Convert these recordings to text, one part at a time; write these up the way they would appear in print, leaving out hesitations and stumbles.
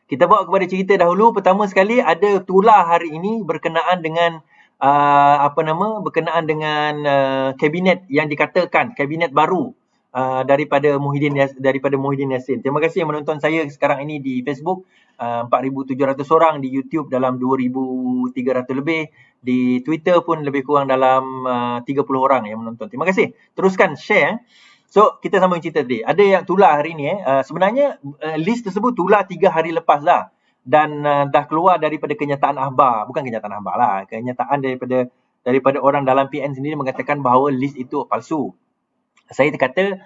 Kita bawa kepada cerita dahulu. Pertama sekali ada tular hari ini berkenaan dengan berkenaan dengan kabinet yang dikatakan kabinet baru daripada Muhyiddin Yassin. Terima kasih yang menonton saya sekarang ini di Facebook, 4,700 orang, di YouTube dalam 2,300 lebih, di Twitter pun lebih kurang dalam 30 orang yang menonton. Terima kasih. Teruskan share. So, kita sambung cerita tadi. Ada yang tular hari ni. Sebenarnya list tersebut tular 3 hari lepas dah. Dan dah keluar daripada kenyataan akhbar. Bukan kenyataan akhbar lah. Kenyataan daripada orang dalam PN sendiri mengatakan bahawa list itu palsu. Saya kata,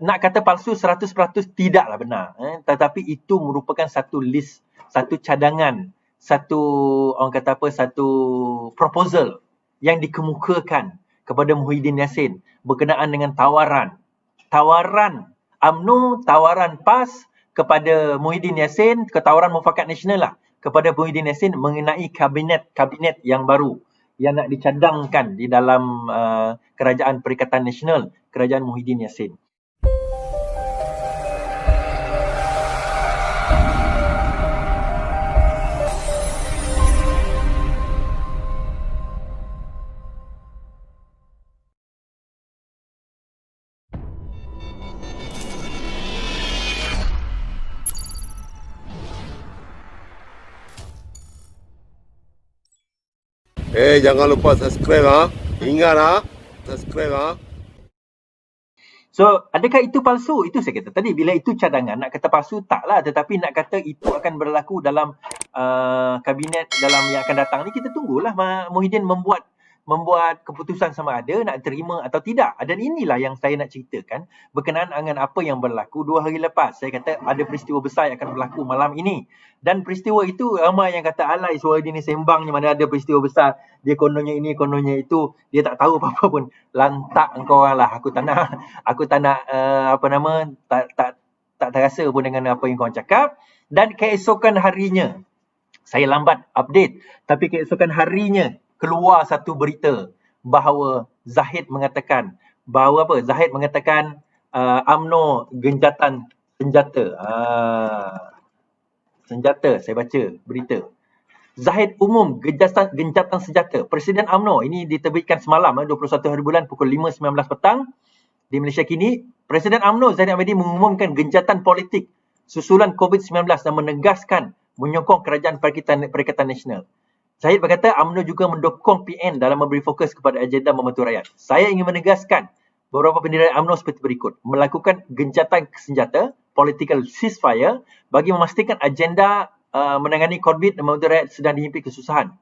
nak kata palsu 100% tidaklah benar. Tetapi itu merupakan satu list, satu cadangan, satu proposal yang dikemukakan kepada Muhyiddin Yassin berkenaan dengan tawaran UMNO, tawaran PAS kepada Muhyiddin Yassin, tawaran Mufakat Nasional lah kepada Muhyiddin Yassin mengenai kabinet yang baru yang nak dicadangkan di dalam Kerajaan Perikatan Nasional, Kerajaan Muhyiddin Yassin. Jangan lupa subscribe Ingat subscribe So, adakah itu palsu? Itu saya kata tadi. Bila itu cadangan, nak kata palsu taklah. Tetapi nak kata itu akan berlaku dalam kabinet dalam yang akan datang ni, kita tunggulah Muhyiddin membuat keputusan sama ada nak terima atau tidak. Dan inilah yang saya nak ceritakan berkenaan dengan apa yang berlaku 2 hari lepas. Saya kata ada peristiwa besar yang akan berlaku malam ini. Dan peristiwa itu ramai yang kata alai suara dia ni sembang ni, mana ada peristiwa besar. Dia kononnya ini, kononnya itu. Dia tak tahu apa-apa pun. Lantak engkau orang lah. Aku tak nak tak terasa pun dengan apa yang kau cakap. Dan keesokan harinya, saya lambat update, tapi keesokan harinya keluar satu berita bahawa Zahid mengatakan UMNO genjatan senjata. Senjata, saya baca berita. Zahid umum genjatan senjata. Presiden UMNO, ini diterbitkan semalam 21 hari bulan pukul 5.19 petang di Malaysia kini. Presiden UMNO Zahid Hamidi mengumumkan genjatan politik susulan COVID-19 dan menegaskan menyokong Kerajaan Perikatan Nasional. Zahid berkata UMNO juga mendukung PN dalam memberi fokus kepada agenda membantu rakyat. Saya ingin menegaskan beberapa pendirian UMNO seperti berikut. Melakukan gencatan senjata, political ceasefire bagi memastikan agenda menangani COVID dan membantu rakyat sedang dihimpit kesusahan.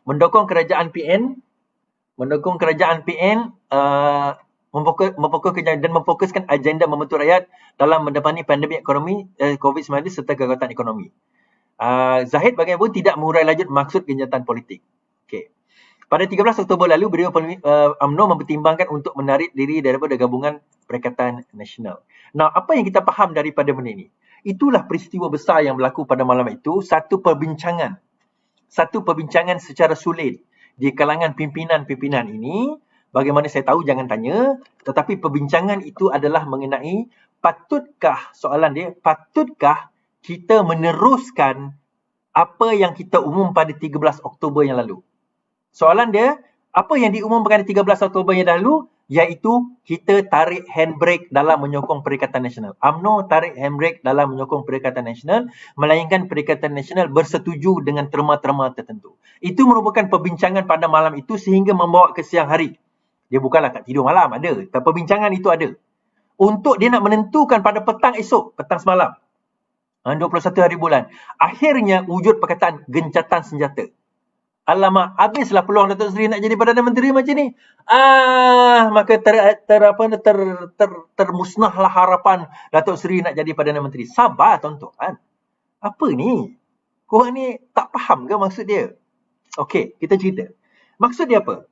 Mendukung kerajaan PN memfokuskan agenda membantu rakyat dalam menepani pandemik ekonomi COVID-19 serta kegagalan ekonomi. Zahid bagaimanapun tidak mengurai lanjut maksud genjatan politik. Okay. Pada 13 Oktober lalu, beliau UMNO mempertimbangkan untuk menarik diri daripada Gabungan Perikatan Nasional. Nah, apa yang kita faham daripada benda ini? Itulah peristiwa besar yang berlaku pada malam itu, satu perbincangan secara sulit di kalangan pimpinan-pimpinan ini. Bagaimana saya tahu, jangan tanya. Tetapi perbincangan itu adalah mengenai patutkah kita meneruskan apa yang kita umum pada 13 Oktober yang lalu. Soalan dia, apa yang diumumkan pada 13 Oktober yang lalu? Iaitu kita tarik handbrake dalam menyokong Perikatan Nasional. UMNO tarik handbrake dalam menyokong Perikatan Nasional, melainkan Perikatan Nasional bersetuju dengan terma-terma tertentu. Itu merupakan perbincangan pada malam itu sehingga membawa ke siang hari. Dia bukanlah tak tidur malam, ada. Tapi perbincangan itu ada. Untuk dia nak menentukan pada petang semalam. 21 hari bulan. Akhirnya wujud perkataan gencatan senjata. Alamak, habislah peluang Datuk Seri nak jadi Perdana Menteri macam ni. Maka termusnahlah harapan Datuk Seri nak jadi Perdana Menteri. Sabar tuan-tuan. Apa ni? Korang ni tak faham ke maksud dia? Okey, kita cerita. Maksud dia apa?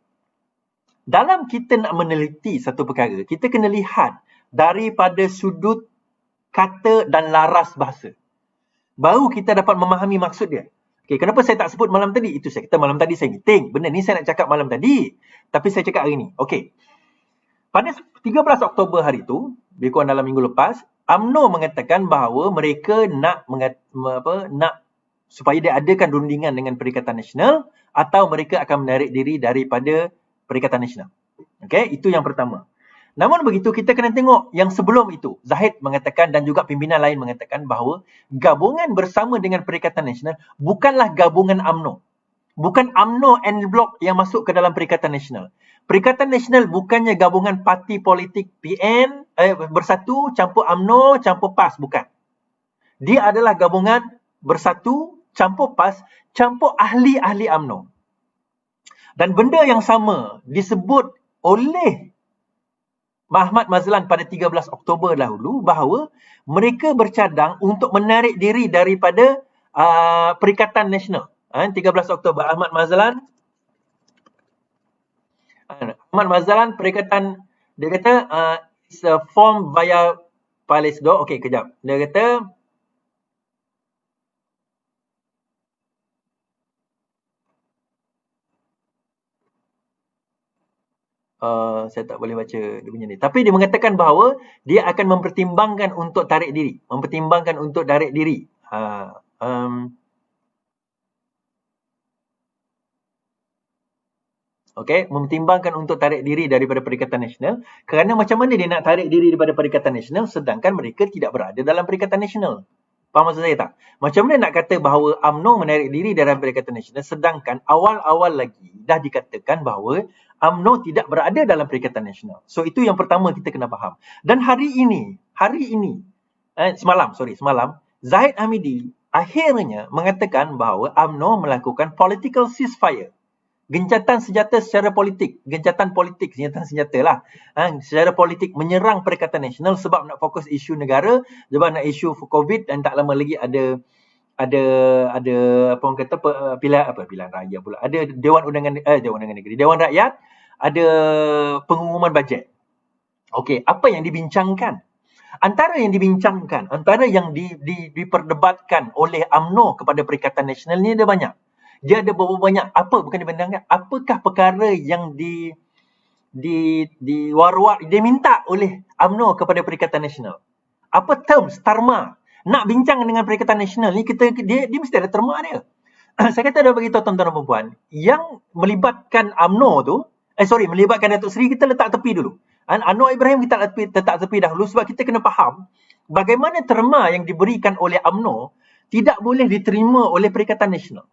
Dalam kita nak meneliti satu perkara, kita kena lihat daripada sudut kata dan laras bahasa. Baru kita dapat memahami maksud dia. Okay, kenapa saya tak sebut malam tadi? Itu saya kata malam tadi saya meeting. Benda ni saya nak cakap malam tadi. Tapi saya cakap hari ni. Okey. Pada 13 Oktober hari itu, lebih kurang dalam minggu lepas, UMNO mengatakan bahawa mereka nak supaya dia adakan rundingan dengan Perikatan Nasional atau mereka akan menarik diri daripada Perikatan Nasional. Okey, itu yang pertama. Namun begitu, kita kena tengok yang sebelum itu. Zahid mengatakan dan juga pimpinan lain mengatakan bahawa gabungan bersama dengan Perikatan Nasional bukanlah gabungan UMNO. Bukan UMNO and Bloc yang masuk ke dalam Perikatan Nasional. Perikatan Nasional bukannya gabungan parti politik PN bersatu campur UMNO campur PAS, bukan. Dia adalah gabungan bersatu campur PAS campur ahli-ahli UMNO. Dan benda yang sama disebut oleh Ahmad Mazlan pada 13 Oktober dahulu bahawa mereka bercadang untuk menarik diri daripada Perikatan Nasional. 13 Oktober Ahmad Mazlan Perikatan, dia kata it's a form via Palesdo. Okey, kejap. Dia kata saya tak boleh baca dia punya ni. Tapi dia mengatakan bahawa dia akan mempertimbangkan untuk tarik diri. Okey, mempertimbangkan untuk tarik diri daripada Perikatan Nasional. Kerana macam mana dia nak tarik diri daripada Perikatan Nasional sedangkan mereka tidak berada dalam Perikatan Nasional? Faham maksud saya tak? Macam mana nak kata bahawa UMNO menarik diri dalam Perikatan Nasional sedangkan awal-awal lagi dah dikatakan bahawa UMNO tidak berada dalam Perikatan Nasional. So itu yang pertama kita kena faham. Dan semalam Zahid Hamidi akhirnya mengatakan bahawa UMNO melakukan political ceasefire. Gencatan senjata secara politik. Gencatan senjata lah. Secara politik menyerang Perikatan Nasional sebab nak fokus isu negara, sebab nak isu COVID dan tak lama lagi ada apa orang kata pilihan raya pula. Ada Dewan Undangan Negeri, Dewan Rakyat, ada pengumuman bajet. Okey, apa yang dibincangkan? Antara yang diperdebatkan oleh UMNO kepada Perikatan Nasional ni ada banyak. Dia ada beberapa banyak apakah perkara yang diwar-war dia minta oleh UMNO kepada Perikatan Nasional. Apa terms tarma? Nak bincang dengan Perikatan Nasional ni dia mesti ada terma dia. Saya kata dah bagi tahu tuan-tuan dan puan, yang melibatkan UMNO tu, melibatkan Datuk Seri kita letak tepi dulu. Anwar Ibrahim kita letak tepi dahulu sebab kita kena faham bagaimana terma yang diberikan oleh UMNO tidak boleh diterima oleh Perikatan Nasional.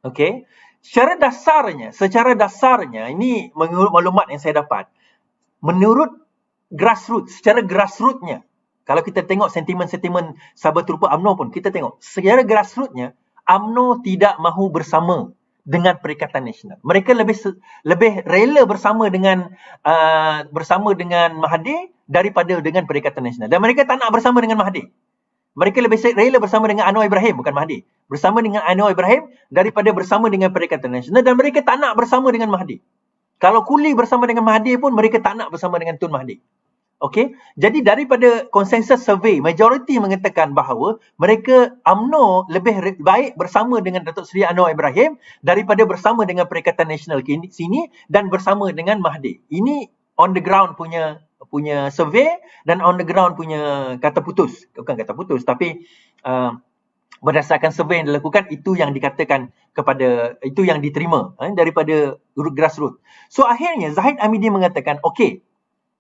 Okey, secara dasarnya ini menurut maklumat yang saya dapat, menurut secara grassrootsnya, kalau kita tengok sentimen-sentimen sahabat terupa UMNO pun kita tengok secara grassrootsnya UMNO tidak mahu bersama dengan Perikatan Nasional. Mereka lebih rela bersama dengan Mahathir daripada dengan Perikatan Nasional. Dan mereka tak nak bersama dengan Mahathir. Mereka lebih rela bersama dengan Anwar Ibrahim, bukan Mahathir. Bersama dengan Anwar Ibrahim daripada bersama dengan Perikatan Nasional, dan mereka tak nak bersama dengan Mahathir. Kalau Kuli bersama dengan Mahathir pun mereka tak nak bersama dengan Tun Mahathir. Okey, jadi daripada konsensus survey, majoriti mengatakan bahawa mereka UMNO lebih baik bersama dengan Datuk Seri Anwar Ibrahim daripada bersama dengan Perikatan Nasional sini dan bersama dengan Mahathir. Ini on the ground punya survey dan on the ground punya bukan kata putus tapi berdasarkan survey yang dilakukan, itu yang dikatakan itu yang diterima daripada grassroots. So akhirnya Zahid Hamidi mengatakan, okey,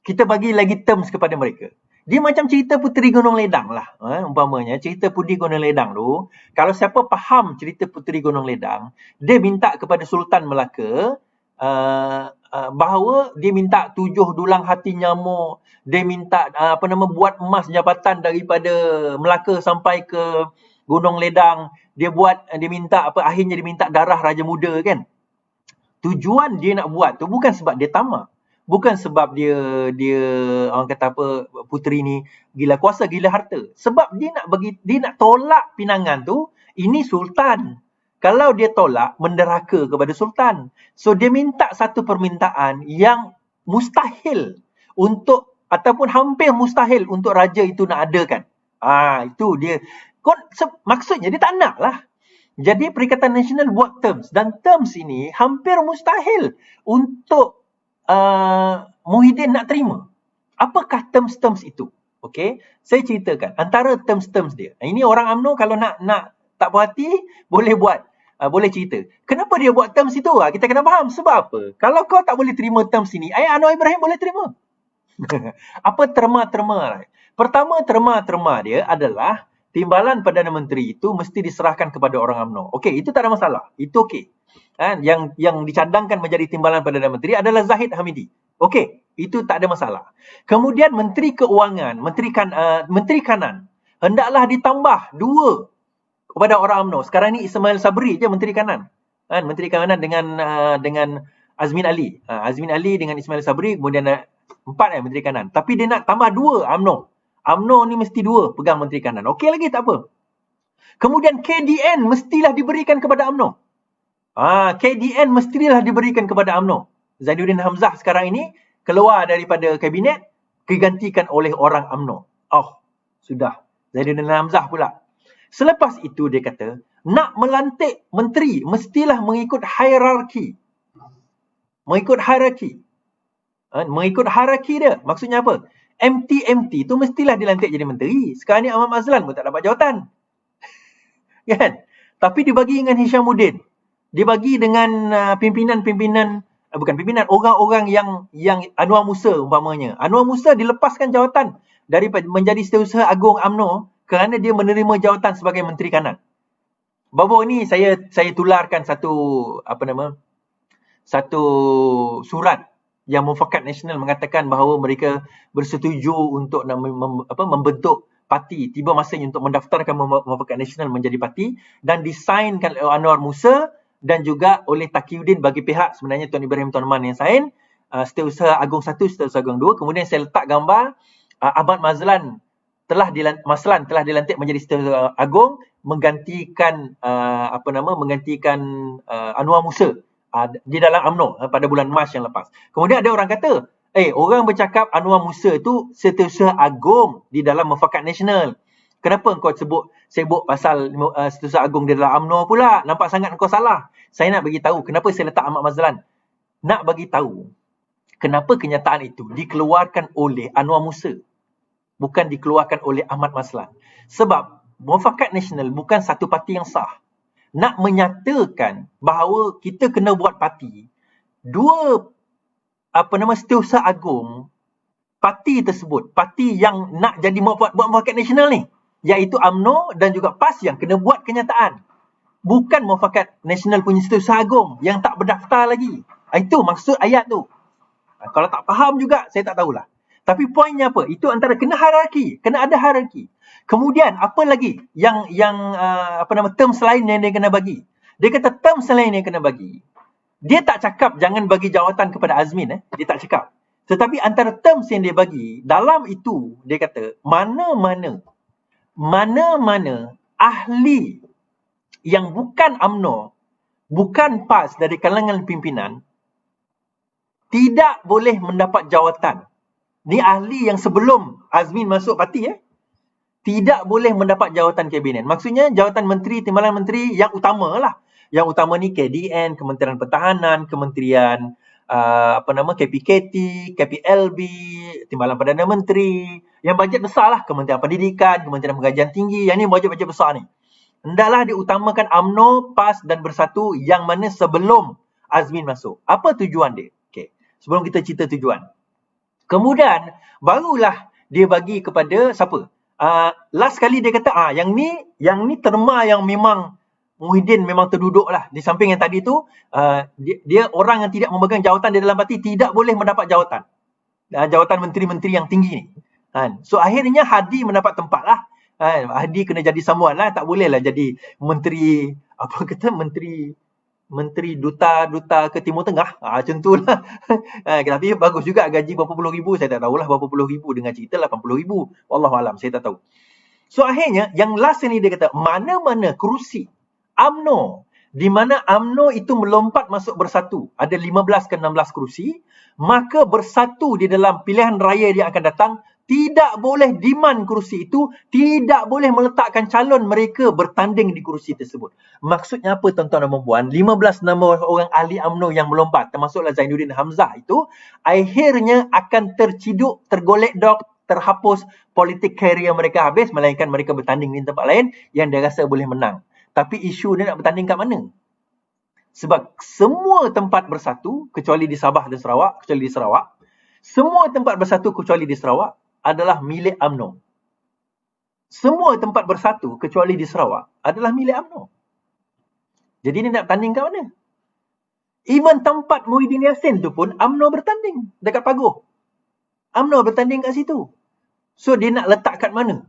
kita bagi lagi terms kepada mereka. Dia macam cerita Puteri Gunung Ledang lah. Umpamanya cerita Puteri Gunung Ledang tu, kalau siapa faham cerita Puteri Gunung Ledang, dia minta kepada Sultan Melaka bahawa dia minta 7 dulang hati nyamuk, dia minta buat emas jabatan daripada Melaka sampai ke Gunung Ledang, akhirnya dia minta darah Raja Muda kan. Tujuan dia nak buat tu bukan sebab dia tamak, bukan sebab dia orang kata puteri ni gila kuasa, gila harta, sebab dia nak tolak pinangan tu. Ini sultan, kalau dia tolak menderhaka kepada sultan. So dia minta satu permintaan yang mustahil ataupun hampir mustahil untuk raja itu nak adakan. Itu dia. Maksudnya dia tak nak lah. Jadi Perikatan Nasional buat terms, dan terms ini hampir mustahil untuk Muhyiddin nak terima. Apakah terms-terms itu? Okey, saya ceritakan antara terms-terms dia. Ini orang UMNO kalau nak tak puas hati, boleh buat. Boleh cerita. Kenapa dia buat terms itu? Kita kena faham. Sebab apa? Kalau kau tak boleh terima terms ini, Anwar Ibrahim boleh terima. Apa terma-terma? Pertama, terma-terma dia adalah timbalan Perdana Menteri itu mesti diserahkan kepada orang UMNO. Okey, itu tak ada masalah. Itu okey. Yang dicadangkan menjadi timbalan Perdana Menteri adalah Zahid Hamidi. Okey, itu tak ada masalah. Kemudian Menteri Keuangan, Menteri Kanan, hendaklah ditambah 2 kepada orang UMNO. Sekarang ni Ismail Sabri je Menteri Kanan. Menteri Kanan dengan Azmin Ali. Azmin Ali dengan Ismail Sabri, kemudian 4 Menteri Kanan. Tapi dia nak tambah 2 UMNO. UMNO ni mesti 2 pegang Menteri Kanan. Okey lagi, tak apa. Kemudian KDN mestilah diberikan kepada UMNO. KDN mestilah diberikan kepada UMNO. Zainuddin Hamzah sekarang ini keluar daripada kabinet, digantikan oleh orang UMNO. Sudah. Zainuddin Hamzah pula. Selepas itu dia kata, nak melantik menteri mestilah mengikut hierarki. Mengikut hierarki. Mengikut hierarki dia. Maksudnya apa? MT tu mestilah dilantik jadi menteri. Sekarang ni Ahmad Mazlan pun tak dapat jawatan. Kan? Tapi dibagi dengan Hishamuddin. Dibagi dengan orang-orang yang Anwar Musa umpamanya. Anwar Musa dilepaskan jawatan daripada menjadi Setiausaha Agung UMNO kerana dia menerima jawatan sebagai Menteri Kanan. Baru ni saya tularkan satu surat yang Mufakat Nasional mengatakan bahawa mereka bersetuju untuk membentuk parti. Tiba masanya untuk mendaftarkan Mufakat Nasional menjadi parti dan disainkan oleh Anwar Musa dan juga oleh Taqiyuddin bagi pihak sebenarnya Tuan Ibrahim Tuan Man yang sign, Setiausaha Agung 1, Setiausaha Agung 2. Kemudian saya letak gambar Ahmad Mazlan telah dilantik menjadi Setiausaha Agung menggantikan Anwar Musa di dalam UMNO pada bulan Mac yang lepas. Kemudian ada orang kata, orang bercakap Anwar Musa tu Setiausaha Agung di dalam Mufakat Nasional. Kenapa kau sebut pasal Setiausaha Agung di dalam UMNO pula? Nampak sangat kau salah. Saya nak bagi tahu kenapa saya letak Ahmad Mazlan. Nak bagi tahu kenapa kenyataan itu dikeluarkan oleh Anwar Musa, bukan dikeluarkan oleh Ahmad Mazlan. Sebab Mufakat Nasional bukan satu parti yang sah. Nak menyatakan bahawa kita kena buat parti, 2 Setiausaha Agung parti tersebut, parti yang nak jadi buat Mufakat Nasional ni, iaitu UMNO dan juga PAS yang kena buat kenyataan. Bukan Mufakat Nasional punya Setiausaha Agung yang tak berdaftar lagi. Itu maksud ayat tu. Kalau tak faham juga, saya tak tahulah. Tapi poinnya apa? Itu antara kena hierarki, kena ada hierarki. Kemudian apa lagi yang term selain yang dia kena bagi? Dia kata term selain yang kena bagi. Dia tak cakap jangan bagi jawatan kepada Azmin, dia tak cakap. Tetapi antara terms yang dia bagi, dalam itu dia kata mana-mana ahli yang bukan UMNO, bukan PAS dari kalangan pimpinan tidak boleh mendapat jawatan. Ni ahli yang sebelum Azmin masuk parti tidak boleh mendapat jawatan kabinet. Maksudnya jawatan menteri, timbalan menteri yang utama lah. Yang utama ni KDN, Kementerian Pertahanan, Kementerian KPKT, KPLB, timbalan Perdana Menteri. Yang bajet besar lah, Kementerian Pendidikan, Kementerian Pengajian Tinggi. Yang ni bajet-bajet besar ni. Hendaklah diutamakan UMNO, PAS dan Bersatu yang mana sebelum Azmin masuk. Apa tujuan dia? Sebelum kita cerita tujuan. Kemudian barulah dia bagi kepada siapa? Last kali dia kata yang ni terma yang memang Muhyiddin memang terduduk lah. Di samping yang tadi tu dia orang yang tidak memegang jawatan di dalam parti tidak boleh mendapat jawatan. Jawatan menteri-menteri yang tinggi ni. So akhirnya Hadi mendapat tempat lah. Hadi kena jadi someone lah. Tak boleh lah jadi menteri menteri duta ke Timur Tengah. Macam tu lah. Tapi bagus juga gaji berapa puluh ribu. Saya tak tahulah berapa puluh ribu. Dengan cerita 80,000. Wallahualam. Saya tak tahu. So akhirnya yang last ni dia kata mana-mana kerusi UMNO di mana UMNO itu melompat masuk Bersatu. Ada 15 ke 16 kerusi. Maka Bersatu di dalam pilihan raya yang akan datang tidak boleh demand kerusi itu, tidak boleh meletakkan calon mereka bertanding di kerusi tersebut. Maksudnya apa tuan-tuan dan puan-puan? 15 nama orang ahli UMNO yang melompat, termasuklah Zainuddin Hamzah itu, akhirnya akan terciduk, tergolek dok terhapus politik karier mereka habis, melainkan mereka bertanding di tempat lain yang dia rasa boleh menang. Tapi isu dia nak bertanding kat mana? Sebab semua tempat bersatu, kecuali di Sabah dan Sarawak, semua tempat bersatu kecuali di Sarawak adalah milik UMNO. Semua tempat bersatu kecuali di Sarawak adalah milik UMNO. Jadi dia nak bertanding kat mana? Even tempat Muhyiddin Yassin tu pun UMNO bertanding dekat Paguh. UMNO bertanding kat situ. So dia nak letak kat mana?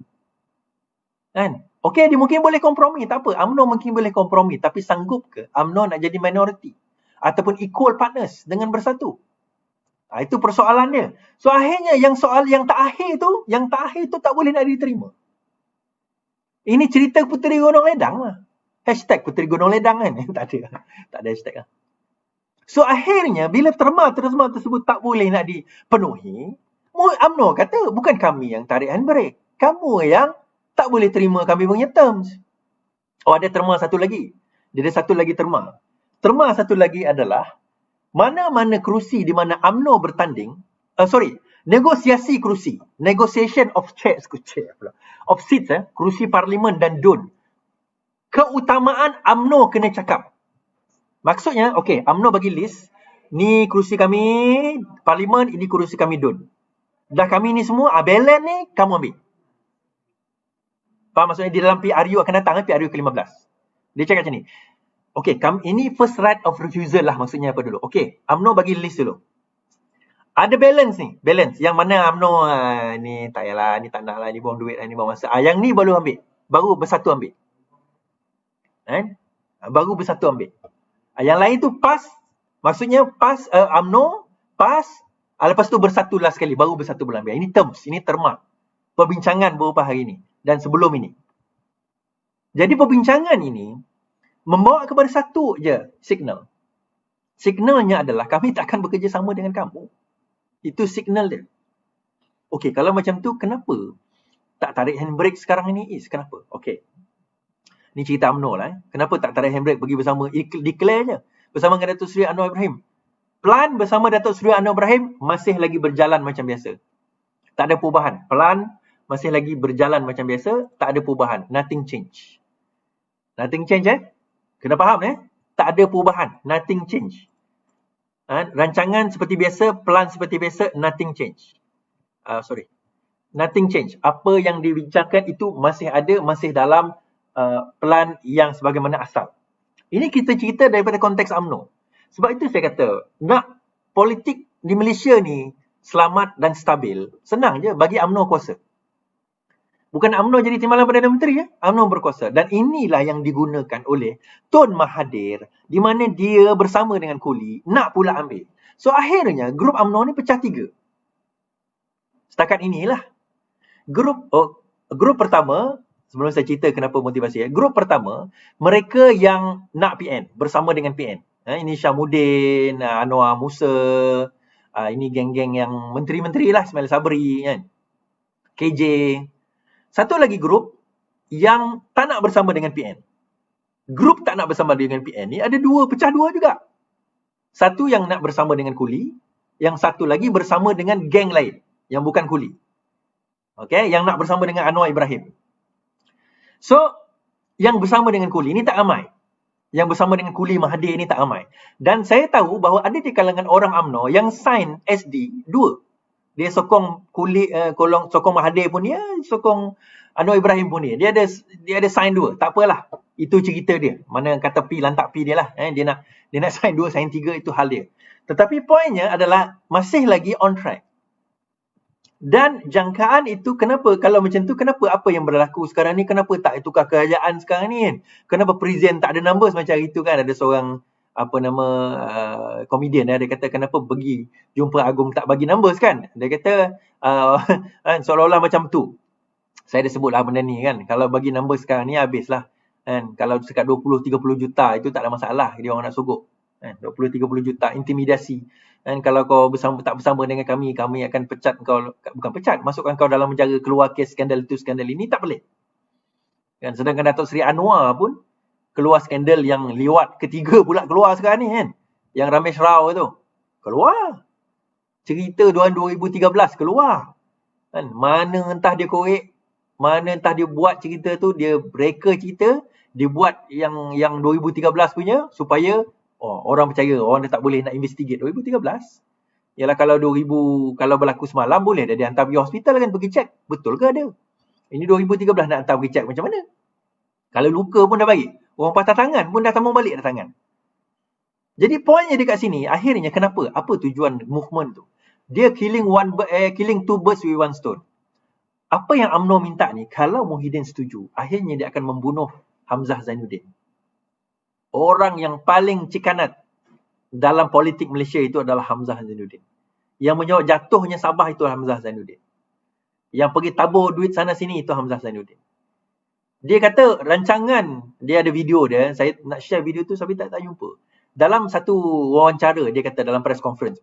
Kan? Okey, dia mungkin boleh kompromi, tak apa. UMNO mungkin boleh kompromi, tapi sanggup ke UMNO nak jadi minority ataupun equal partners dengan bersatu? Itu persoalan dia. So akhirnya yang tak akhir tu tak boleh nak diterima. Ini cerita Puteri Gunung Ledang lah. Hashtag Puteri Gunung Ledang kan? Tak ada hashtag lah. So akhirnya bila terma tersebut tak boleh nak dipenuhi, UMNO kata bukan kami yang tarik handbrake. Kamu yang tak boleh terima kami punya terms. Oh, ada terma satu lagi. Dia ada satu lagi terma. Terma satu lagi adalah mana-mana kerusi di mana UMNO bertanding, negosiasi kerusi, negotiation of chairs, of seats, kerusi parlimen dan DUN. Keutamaan UMNO kena cakap. Maksudnya, okey, UMNO bagi list, ni kerusi kami parlimen, ini kerusi kami DUN. Dah kami ni semua, balance ni kamu ambil. Faham maksudnya? Di dalam PRU akan datang, PRU ke-15. Dia cakap macam ni. Okey, ini first right of refusal lah maksudnya apa dulu. Okey, UMNO bagi list dulu. Ada balance ni, balance. Yang mana UMNO, ni tak payahlah, ni tak nak lah, ni buang duit lah, ni buang masa. Yang ni baru ambil. Baru bersatu ambil. Baru bersatu ambil. Yang lain tu pass, maksudnya pass, UMNO, pass, lepas tu bersatulah sekali, baru bersatu boleh ambil. Ini terms, ini terma. Perbincangan beberapa hari ni. Dan sebelum ini. Jadi perbincangan ini membawa kepada satu je signal. Signalnya adalah kami takkan bekerja sama dengan kamu. Itu signal dia. Okey, kalau macam tu kenapa tak tarik handbrake sekarang ini? Kenapa? Okey. Ni cerita UMNO lah. Kenapa tak tarik handbrake pergi bersama, declare je. Bersama dengan Datuk Seri Anwar Ibrahim. Plan bersama Datuk Seri Anwar Ibrahim masih lagi berjalan macam biasa. Tak ada perubahan. Plan masih lagi berjalan macam biasa, tak ada perubahan. Nothing change. Nothing change Kena faham tak ada perubahan. Nothing change. Rancangan seperti biasa, plan seperti biasa, nothing change. Nothing change. Apa yang dibincangkan itu masih ada, masih dalam plan yang sebagaimana asal. Ini kita cerita daripada konteks UMNO. Sebab itu saya kata, nak politik di Malaysia ni selamat dan stabil, senang je bagi UMNO kuasa. Bukan UMNO jadi timbalan Perdana Menteri, UMNO berkuasa. Dan inilah yang digunakan oleh Tun Mahathir, di mana dia bersama dengan Koli nak pula ambil. So akhirnya grup UMNO ni pecah 3. Setakat inilah. Grup pertama, sebelum saya cerita kenapa motivasi, grup pertama, mereka yang nak PN, bersama dengan PN. Ini Syamuddin, Anwar Musa, ini geng-geng yang menteri-menteri lah, Ismail Sabri, kan? KJ. Satu lagi grup yang tak nak bersama dengan PN. Grup tak nak bersama dengan PN ni ada pecah dua juga. Satu yang nak bersama dengan Koli, yang satu lagi bersama dengan geng lain yang bukan Koli. Okey, yang nak bersama dengan Anwar Ibrahim. So, yang bersama dengan Koli ni tak ramai. Yang bersama dengan Koli Mahathir ni tak ramai. Dan saya tahu bahawa ada di kalangan orang UMNO yang sign SD 2. Dia sokong sokong Mahathir pun dia, sokong Anwar Ibrahim pun dia. Dia ada sign 2. Tak apalah. Itu cerita dia. Mana kata pi lantak pi dia lah. Dia nak sign 2, sign 3, itu hal dia. Tetapi poinnya adalah masih lagi on track. Dan jangkaan itu kenapa kalau macam tu, kenapa apa yang berlaku sekarang ni, kenapa tak tukar kerajaan sekarang ni kan? Kenapa presiden tak ada numbers macam itu kan? Ada seorang komedian dia kata kenapa pergi jumpa Agung tak bagi numbers kan? Dia kata seolah-olah macam tu. Saya dah sebutlah benda ni kan. Kalau bagi numbers sekarang ni habislah. Kan? Kalau sekat 20-30 juta itu tak ada masalah dia orang nak sogok. Kan? 20-30 juta intimidasi. Dan kalau kau tak bersama dengan kami akan pecat kau, bukan pecat, masukkan kau dalam penjara, keluar kes skandal itu skandal ini, tak boleh. Kan? Sedangkan Datuk Seri Anwar pun keluar skandal yang liwat ketiga pula keluar sekarang ni kan. Yang Ramesh Rao tu keluar. Cerita 2013 keluar. Kan? Mana entah dia korek, mana entah dia buat cerita tu, dia reka cerita, dia buat yang 2013 punya supaya orang percaya, orang dah tak boleh nak investigate 2013. Yalah kalau 2000, kalau berlaku semalam boleh dah dia hantar pergi hospital kan, pergi check. Betul ke ada? Ini 2013 nak hantar pergi check macam mana? Kalau luka pun dah baik. Orang patah tangan pun dah tambah balik dah tangan. Jadi poinnya dekat sini, akhirnya kenapa? Apa tujuan movement tu? Dia killing two birds with one stone. Apa yang UMNO minta ni, kalau Muhyiddin setuju, akhirnya dia akan membunuh Hamzah Zainuddin. Orang yang paling cikanat dalam politik Malaysia itu adalah Hamzah Zainuddin. Yang menyebabkan jatuhnya Sabah itu Hamzah Zainuddin. Yang pergi tabur duit sana sini itu Hamzah Zainuddin. Dia kata rancangan, dia ada video dia, saya nak share video tu tapi tak jumpa. Dalam satu wawancara, dia kata dalam press conference,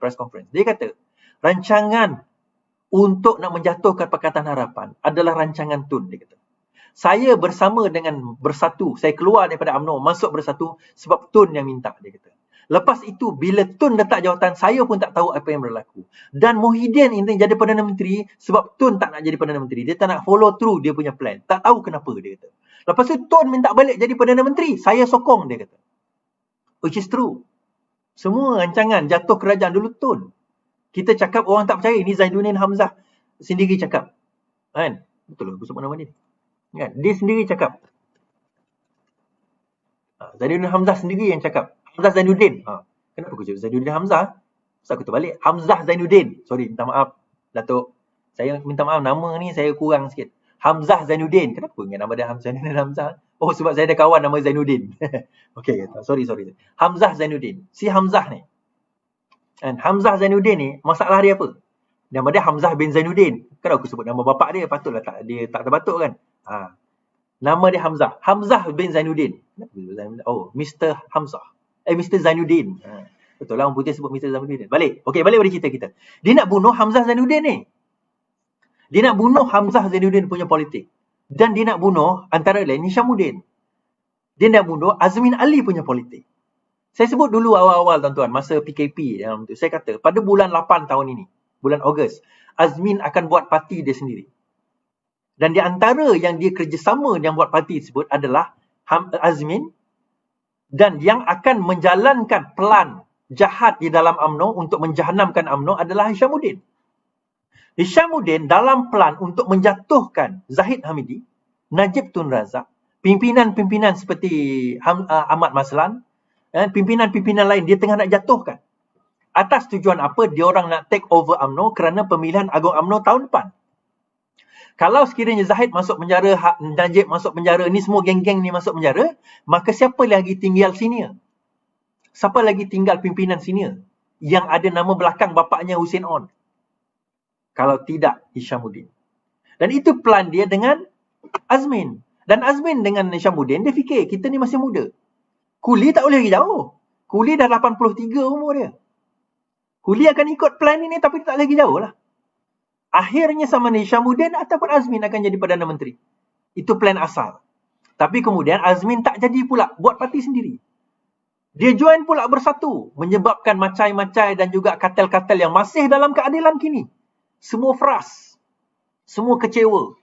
dia kata rancangan untuk nak menjatuhkan Pakatan Harapan adalah rancangan Tun, dia kata. Saya bersama dengan Bersatu, saya keluar daripada UMNO, masuk Bersatu sebab Tun yang minta, dia kata. Lepas itu, bila Tun letak jawatan, saya pun tak tahu apa yang berlaku. Dan Muhyiddin ini jadi Perdana Menteri sebab Tun tak nak jadi Perdana Menteri. Dia tak nak follow through dia punya plan. Tak tahu kenapa, dia kata. Lepas tu Tun minta balik jadi Perdana Menteri. Saya sokong, dia kata. Which is true. Semua rancangan jatuh kerajaan dulu Tun. Kita cakap orang tak percaya. Ini Zainuddin Hamzah sendiri cakap. Kan? Betul lah, aku sebut nama dia. Kan? Dia sendiri cakap. Zainuddin Hamzah sendiri yang cakap. Hamzah Zainuddin. Kenapa aku cakap Zainuddin Hamzah? Pasal aku terbalik. Hamzah Zainuddin. Sorry, minta maaf. Datuk. Saya minta maaf. Nama ni saya kurang sikit. Hamzah Zainuddin. Kenapa ingat nama dia Zainuddin Hamzah? Oh, sebab saya ada kawan nama Zainuddin. Okay, sorry. Hamzah Zainuddin. Si Hamzah ni. And Hamzah Zainuddin ni, masalah dia apa? Nama dia Hamzah bin Zainuddin. Kalau aku sebut nama bapak dia, patutlah dia tak terbatuk kan? Nama dia Hamzah. Hamzah bin Zainuddin. Oh, Mr. Hamzah. Mr. Zainuddin. Betul lah, orang putih sebut Mr. Zainuddin. Balik pada cerita kita. Dia nak bunuh Hamzah Zainuddin ni. Dia nak bunuh Hamzah Zainuddin punya politik. Dan dia nak bunuh antara lain Hishamuddin. Dia nak bunuh Azmin Ali punya politik. Saya sebut dulu awal-awal tuan-tuan, masa PKP dalam tu. Saya kata, pada bulan 8 tahun ini, bulan Ogos, Azmin akan buat parti dia sendiri. Dan di antara yang dia kerjasama yang buat parti tersebut adalah Azmin, dan yang akan menjalankan plan jahat di dalam UMNO untuk menjahanamkan UMNO adalah Hishamuddin. Hishamuddin dalam plan untuk menjatuhkan Zahid Hamidi, Najib Tun Razak, pimpinan-pimpinan seperti Ahmad Maslan, dan pimpinan-pimpinan lain dia tengah nak jatuhkan. Atas tujuan apa? Dia orang nak take over UMNO kerana pemilihan agung UMNO tahun depan. Kalau sekiranya Zahid masuk penjara, Najib masuk penjara, ni semua geng-geng ni masuk penjara, maka siapa lagi tinggal senior? Siapa lagi tinggal pimpinan senior? Yang ada nama belakang bapaknya Hussein On. Kalau tidak, Hishamuddin. Dan itu plan dia dengan Azmin. Dan Azmin dengan Hishamuddin, dia fikir, kita ni masih muda. Kuli tak boleh pergi jauh. Kuli dah 83 umur dia. Kuli akan ikut plan ini tapi tak lagi jauh lah. Akhirnya sama Hishamuddin ataupun Azmin akan jadi Perdana Menteri. Itu plan asal. Tapi kemudian Azmin tak jadi pula buat parti sendiri. Dia join pula Bersatu. Menyebabkan macai-macai dan juga kartel-kartel yang masih dalam keadilan kini. Semua frust. Semua kecewa.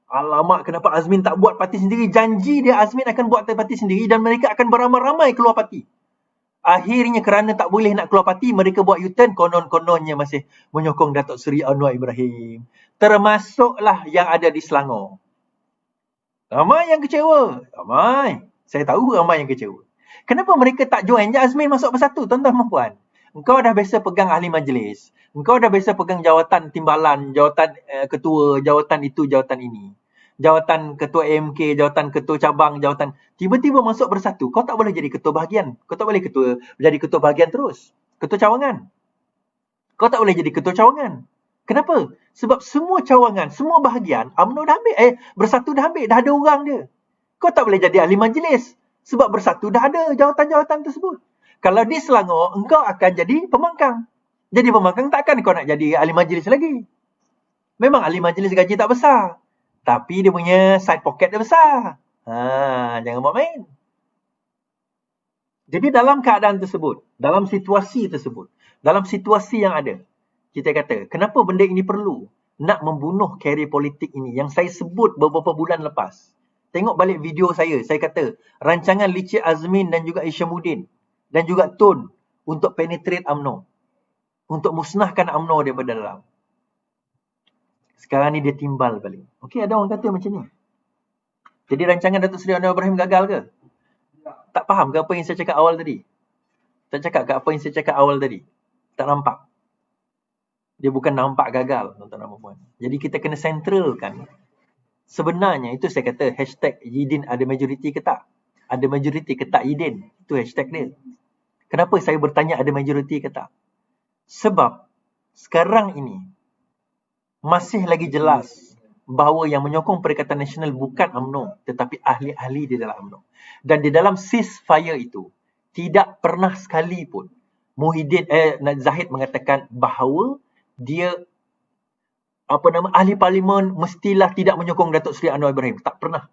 Alamak, kenapa Azmin tak buat parti sendiri? Janji dia Azmin akan buat parti sendiri dan mereka akan beramai-ramai keluar parti. Akhirnya kerana tak boleh nak keluar parti, mereka buat U-turn, konon-kononnya masih menyokong Datuk Seri Anwar Ibrahim. Termasuklah yang ada di Selangor. Ramai yang kecewa. Ramai. Saya tahu ramai yang kecewa. Kenapa mereka tak join je Azmin masuk Bersatu, tuan-tuan dan puan? Engkau dah biasa pegang ahli majlis. Engkau dah biasa pegang jawatan timbalan, jawatan ketua, jawatan itu, jawatan ini. Jawatan ketua AMK, jawatan ketua cabang, jawatan. Tiba-tiba masuk Bersatu, kau tak boleh jadi ketua bahagian. Kau tak boleh jadi ketua bahagian terus. Ketua cawangan. Kau tak boleh jadi ketua cawangan. Kenapa? Sebab semua cawangan, semua bahagian, UMNO dah ambil, Bersatu dah ambil, dah ada orang dia. Kau tak boleh jadi ahli majlis. Sebab Bersatu dah ada jawatan-jawatan tersebut. Kalau di Selangor, engkau akan jadi pembangkang. Jadi pembangkang takkan kau nak jadi ahli majlis lagi. Memang ahli majlis gaji tak besar. Tapi dia punya side pocket dia besar. Jangan buat main. Jadi dalam keadaan tersebut, dalam situasi tersebut, dalam situasi yang ada, kita kata, kenapa benda ini perlu? nak membunuh karier politik ini yang saya sebut beberapa bulan lepas. Tengok balik video saya kata rancangan Licik Azmin dan juga Isyamuddin dan juga Tun untuk penetrate UMNO. Untuk musnahkan UMNO daripada dalam. Sekarang ni dia timbal balik. Okey, ada orang kata macam ni. Jadi rancangan Datuk Seri Anwar Ibrahim gagal ke? Tak faham ke apa yang saya cakap awal tadi? Tak cakap ke apa yang saya cakap awal tadi? Tak nampak. Dia bukan nampak gagal, tuan-tuan dan puan. Jadi kita kena centralkan. Sebenarnya itu saya kata hashtag Yidin ada majoriti ke tak? Ada majoriti ke tak Yidin? Itu hashtag dia. Kenapa saya bertanya ada majoriti ke tak? Sebab sekarang ini masih lagi jelas bahawa yang menyokong Perikatan Nasional bukan UMNO tetapi ahli-ahli di dalam UMNO. Dan di dalam ceasefire itu tidak pernah sekali pun Zahid mengatakan bahawa dia ahli parlimen mestilah tidak menyokong Datuk Seri Anwar Ibrahim. Tak pernah.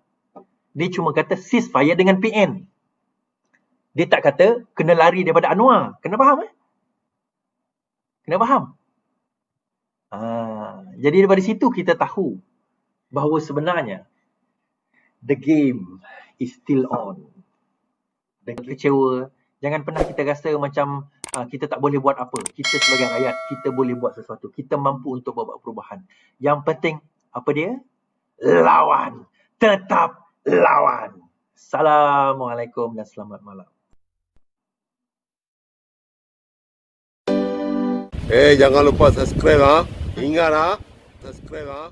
Dia cuma kata ceasefire dengan PN. Dia tak kata kena lari daripada Anwar. Kena faham Kena faham? Jadi daripada situ kita tahu bahawa sebenarnya the game is still on. Dan kecewa. Jangan pernah kita rasa macam kita tak boleh buat apa. Kita sebagai rakyat, kita boleh buat sesuatu. Kita mampu untuk buat perubahan. Yang penting, apa dia? Lawan. Tetap lawan. Assalamualaikum dan selamat malam. Jangan lupa subscribe Ingat subscribe